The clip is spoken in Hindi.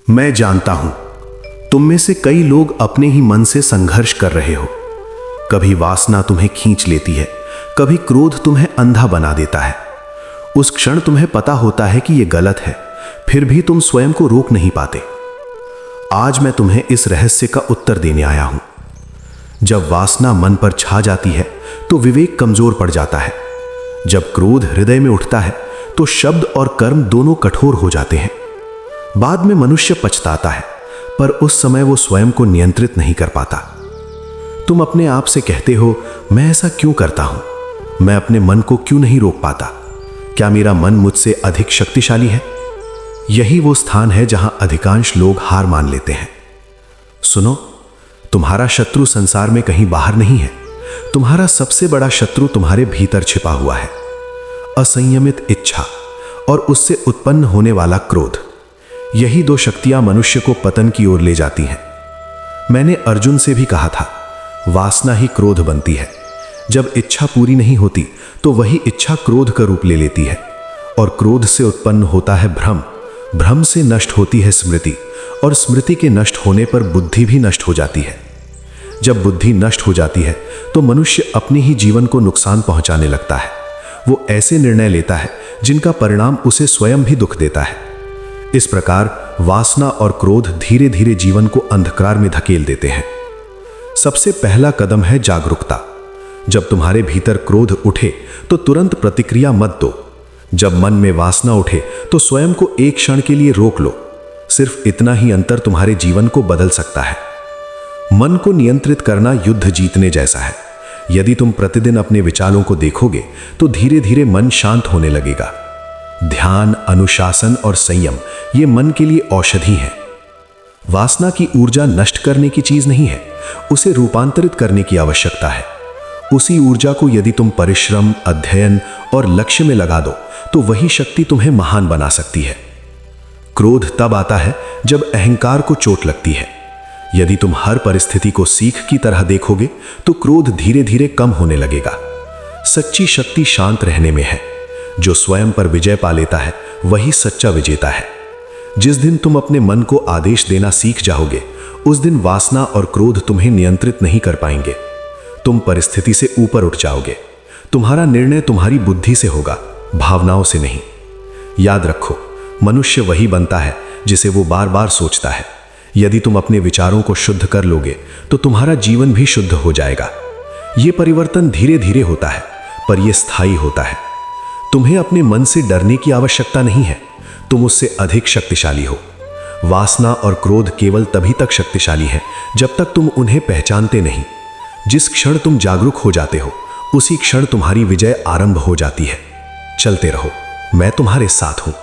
मैं जानता हूं तुम में से कई लोग अपने ही मन से संघर्ष कर रहे हो। कभी वासना तुम्हें खींच लेती है, कभी क्रोध तुम्हें अंधा बना देता है। उस क्षण तुम्हें पता होता है कि यह गलत है, फिर भी तुम स्वयं को रोक नहीं पाते। आज मैं तुम्हें इस रहस्य का उत्तर देने आया हूं। जब वासना मन पर छा जाती है तो विवेक कमजोर पड़ जाता है। जब क्रोध हृदय में उठता है तो शब्द और कर्म दोनों कठोर हो जाते हैं। बाद में मनुष्य पछताता है, पर उस समय वो स्वयं को नियंत्रित नहीं कर पाता। तुम अपने आप से कहते हो, मैं ऐसा क्यों करता हूं? मैं अपने मन को क्यों नहीं रोक पाता? क्या मेरा मन मुझसे अधिक शक्तिशाली है? यही वो स्थान है जहां अधिकांश लोग हार मान लेते हैं। सुनो, तुम्हारा शत्रु संसार में कहीं बाहर नहीं है। तुम्हारा सबसे बड़ा शत्रु तुम्हारे भीतर छिपा हुआ है। असंयमित इच्छा और उससे उत्पन्न होने वाला क्रोध, यही दो शक्तियां मनुष्य को पतन की ओर ले जाती हैं। मैंने अर्जुन से भी कहा था, वासना ही क्रोध बनती है। जब इच्छा पूरी नहीं होती तो वही इच्छा क्रोध का रूप ले लेती है, और क्रोध से उत्पन्न होता है भ्रम। भ्रम से नष्ट होती है स्मृति, और स्मृति के नष्ट होने पर बुद्धि भी नष्ट हो जाती है। जब बुद्धि नष्ट हो जाती है तो मनुष्य अपने ही जीवन को नुकसान पहुंचाने लगता है। वो ऐसे निर्णय लेता है जिनका परिणाम उसे स्वयं भी दुख देता है। इस प्रकार वासना और क्रोध धीरे धीरे जीवन को अंधकार में धकेल देते हैं। सबसे पहला कदम है जागरूकता। जब तुम्हारे भीतर क्रोध उठे तो तुरंत प्रतिक्रिया मत दो। जब मन में वासना उठे तो स्वयं को एक क्षण के लिए रोक लो। सिर्फ इतना ही अंतर तुम्हारे जीवन को बदल सकता है। मन को नियंत्रित करना युद्ध जीतने जैसा है। यदि तुम प्रतिदिन अपने विचारों को देखोगे तो धीरे धीरे मन शांत होने लगेगा। ध्यान, अनुशासन और संयम ये मन के लिए औषधि है। वासना की ऊर्जा नष्ट करने की चीज नहीं है, उसे रूपांतरित करने की आवश्यकता है। उसी ऊर्जा को यदि तुम परिश्रम, अध्ययन और लक्ष्य में लगा दो तो वही शक्ति तुम्हें महान बना सकती है। क्रोध तब आता है जब अहंकार को चोट लगती है। यदि तुम हर परिस्थिति को सीख की तरह देखोगे तो क्रोध धीरे धीरे कम होने लगेगा। सच्ची शक्ति शांत रहने में है। जो स्वयं पर विजय पा लेता है वही सच्चा विजेता है। जिस दिन तुम अपने मन को आदेश देना सीख जाओगे, उस दिन वासना और क्रोध तुम्हें नियंत्रित नहीं कर पाएंगे। तुम परिस्थिति से ऊपर उठ जाओगे। तुम्हारा निर्णय तुम्हारी बुद्धि से होगा, भावनाओं से नहीं। याद रखो, मनुष्य वही बनता है जिसे वो बार बार सोचता है। यदि तुम अपने विचारों को शुद्ध कर लोगे तो तुम्हारा जीवन भी शुद्ध हो जाएगा। ये परिवर्तन धीरे धीरे होता है, पर यह स्थायी होता है। तुम्हें अपने मन से डरने की आवश्यकता नहीं है, तुम उससे अधिक शक्तिशाली हो। वासना और क्रोध केवल तभी तक शक्तिशाली है जब तक तुम उन्हें पहचानते नहीं। जिस क्षण तुम जागरूक हो जाते हो, उसी क्षण तुम्हारी विजय आरंभ हो जाती है। चलते रहो, मैं तुम्हारे साथ हूं।